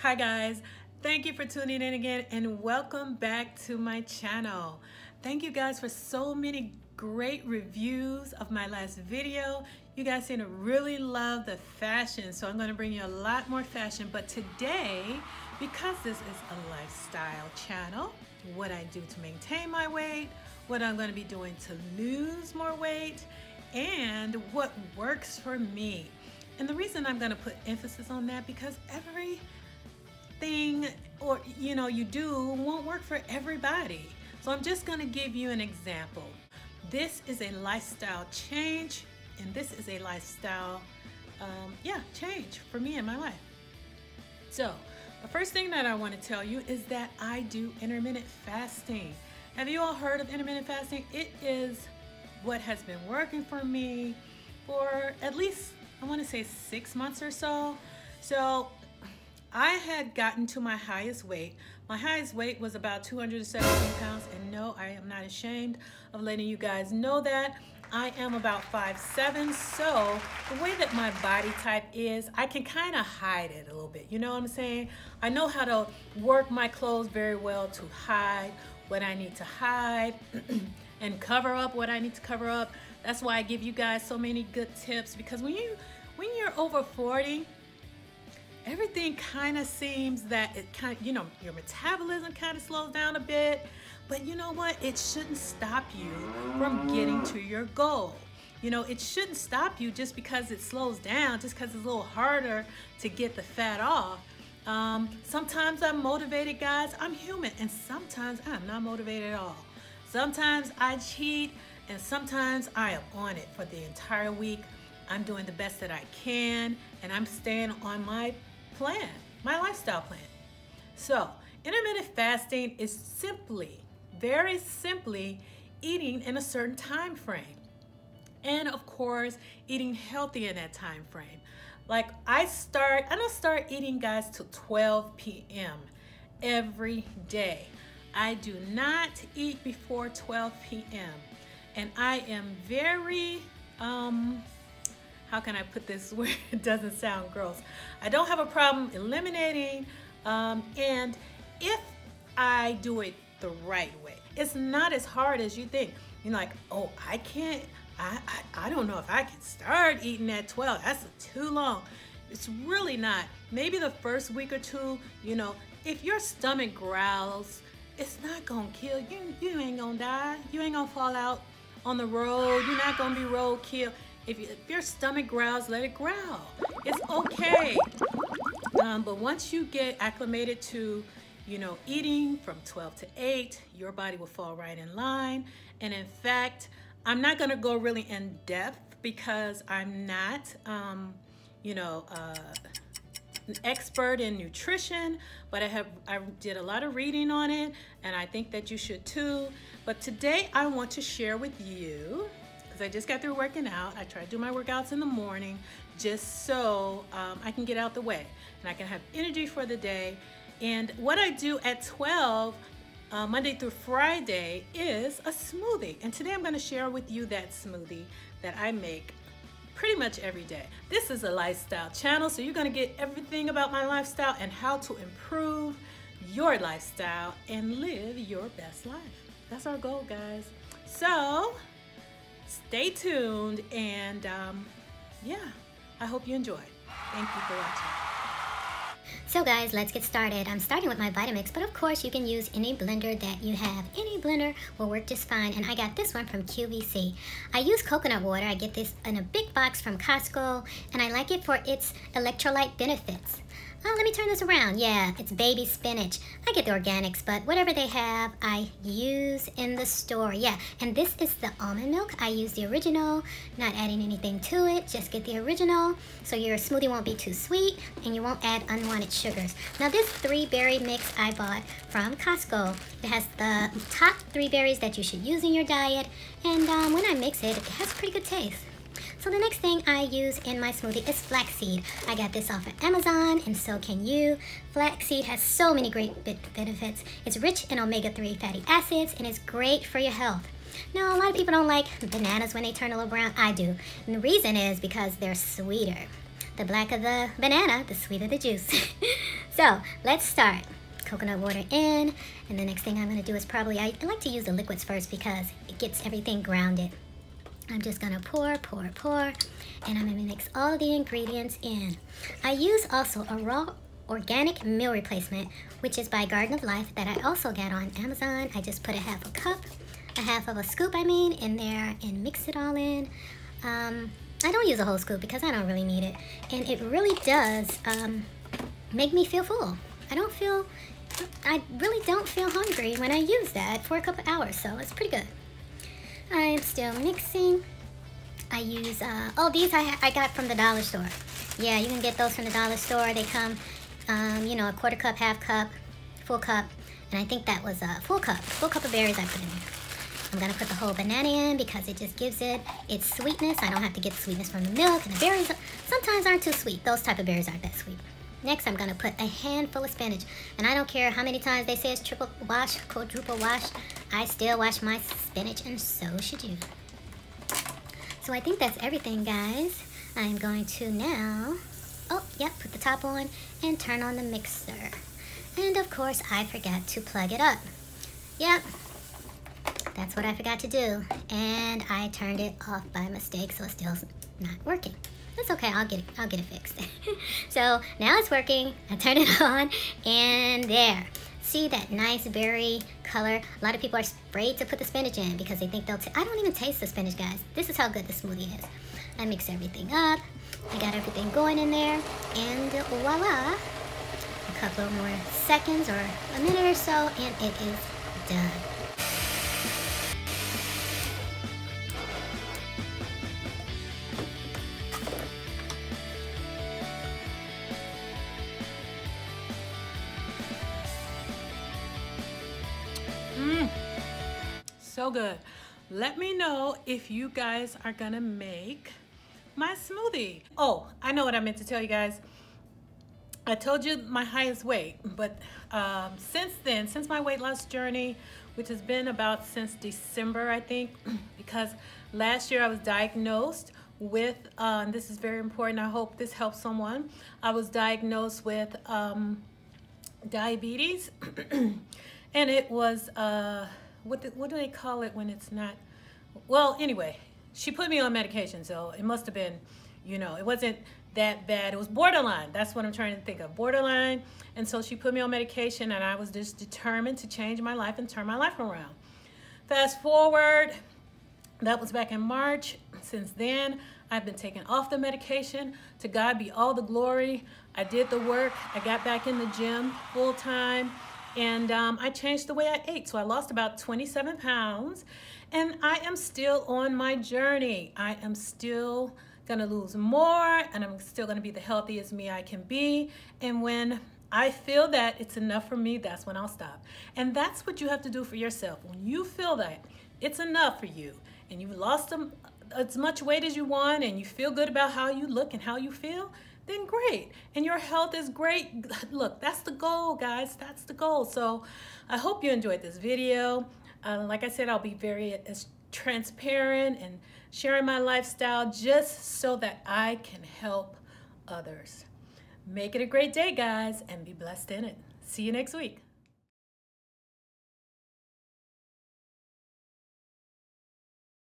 Hi guys, thank you for tuning in again and welcome back to my channel. Thank you guys for so many great reviews of my last video. You guys seem to really love the fashion, so I'm going to bring you a lot more fashion. But today, because this is a lifestyle channel, what I do to maintain my weight, what I'm going to be doing to lose more weight, and what works for me. And the reason I'm going to put emphasis on that because everything you do won't work for everybody. So I'm just going to give you an example. This is a lifestyle change, and this is a lifestyle change for me in my life. So the first thing that I want to tell you is that I do intermittent fasting. Have you all heard of intermittent fasting? It is what has been working for me for at least, I want to say 6 months or so. So I had gotten to my highest weight. My highest weight was about 217 pounds, and no, I am not ashamed of letting you guys know that. I am about 5'7", so the way that my body type is, I can kind of hide it a little bit. You know what I'm saying? I know how to work my clothes very well to hide what I need to hide and cover up what I need to cover up. That's why I give you guys so many good tips, because when you're over 40, everything kind of seems that it kind of, your metabolism kind of slows down a bit, but you know what? It shouldn't stop you from getting to your goal. It shouldn't stop you just because it slows down, just because it's a little harder to get the fat off. Sometimes I'm motivated, guys. I'm human, and sometimes I'm not motivated at all. Sometimes I cheat, and sometimes I am on it for the entire week. I'm doing the best that I can, and I'm staying on my plan, my lifestyle plan. So intermittent fasting is simply, very simply, eating in a certain time frame, and of course eating healthy in that time frame. Like I don't start eating, guys, till 12 p.m. every day. I do not eat before 12 p.m. and I am very how can I put this where it doesn't sound gross? I don't have a problem eliminating, and if I do it the right way, it's not as hard as you think. You're like, oh, I don't know if I can start eating at 12. That's too long. It's really not. Maybe the first week or two, if your stomach growls, it's not gonna kill you. You ain't gonna die. You ain't gonna fall out on the road. You're not gonna be road killed. If your stomach growls, let it growl. It's okay. But once you get acclimated to, eating from 12 to 8, your body will fall right in line. And in fact, I'm not gonna go really in depth because I'm not, an expert in nutrition, but I did a lot of reading on it, and I think that you should too. But today I want to share with you, I just got through working out. I try to do my workouts in the morning just so I can get out the way and I can have energy for the day. And what I do at 12, Monday through Friday, is a smoothie. And today I'm going to share with you that smoothie that I make pretty much every day. This is a lifestyle channel, so you're going to get everything about my lifestyle and how to improve your lifestyle and live your best life. That's our goal, guys. So stay tuned, and I hope you enjoy. Thank you for watching. So guys, let's get started. I'm starting with my Vitamix, but of course you can use any blender that you have. Any blender will work just fine, and I got this one from QVC. I use coconut water. I get this in a big box from Costco, and I like it for its electrolyte benefits. Let me turn this around. Yeah, it's baby spinach. I get the organics, but whatever they have, I use in the store. Yeah, and this is the almond milk. I use the original, not adding anything to it. Just get the original, so your smoothie won't be too sweet, and you won't add unwanted sugars. Now, this 3-berry mix I bought from Costco. It has the top 3 berries that you should use in your diet, and when I mix it, it has pretty good taste. So the next thing I use in my smoothie is flaxseed. I got this off of Amazon, and so can you. Flaxseed has so many great benefits. It's rich in omega-3 fatty acids, and it's great for your health. Now, a lot of people don't like bananas when they turn a little brown. I do. And the reason is because they're sweeter. The blacker the banana, the sweeter the juice. So let's start. Coconut water in, and the next thing I'm going to do is probably, I like to use the liquids first because it gets everything grounded. I'm just going to pour, and I'm going to mix all the ingredients in. I use also a raw organic meal replacement, which is by Garden of Life, that I also got on Amazon. I just put a half of a scoop in there and mix it all in. I don't use a whole scoop because I don't really need it, and it really does make me feel full. I really don't feel hungry when I use that for a couple hours, so it's pretty good. I am still mixing. I use, these I got from the dollar store. Yeah, you can get those from the dollar store. They come, you know, a quarter cup, half cup, full cup, and I think that was a full cup of berries I put in there. I'm gonna put the whole banana in because it just gives it its sweetness. I don't have to get the sweetness from the milk, and the berries sometimes aren't too sweet. Those type of berries aren't that sweet. Next, I'm gonna put a handful of spinach, and I don't care how many times they say it's triple wash, quadruple wash, I still wash my spinach, and so should you. So I think that's everything, guys. I'm going to now, put the top on and turn on the mixer. And of course, I forgot to plug it up. Yep, that's what I forgot to do, and I turned it off by mistake, so it's still not working. That's okay, I'll get it fixed. So now it's working. I turn it on, and there. See that nice berry color? A lot of people are afraid to put the spinach in because they think I don't even taste the spinach, guys. This is how good the smoothie is. I mix everything up. I got everything going in there, and voila. A couple more seconds or a minute or so, and it is done. So good. Let me know if you guys are gonna make my smoothie. Oh, I know what I meant to tell you guys. I told you my highest weight, but since then, since my weight loss journey, which has been about since December, I think, because last year I was diagnosed with, this is very important, I hope this helps someone. I was diagnosed with diabetes, and it was, what do they call it when it's not? Well, anyway, she put me on medication, so it must have been, you know, it wasn't that bad. It was borderline. That's what I'm trying to think of, borderline. And so she put me on medication, and I was just determined to change my life and turn my life around. Fast forward, that was back in March. Since then, I've been taking off the medication. To God be all the glory. I did the work. I got back in the gym full time. And I changed the way I ate. So I lost about 27 pounds, and I am still on my journey. I am still gonna lose more, and I'm still gonna be the healthiest me I can be. And when I feel that it's enough for me, that's when I'll stop. And that's what you have to do for yourself. When you feel that it's enough for you, and you've lost as much weight as you want, and you feel good about how you look and how you feel, then great. And your health is great. Look, that's the goal, guys. That's the goal. So I hope you enjoyed this video. Like I said, I'll be very transparent and sharing my lifestyle just so that I can help others. Make it a great day, guys, and be blessed in it. See you next week.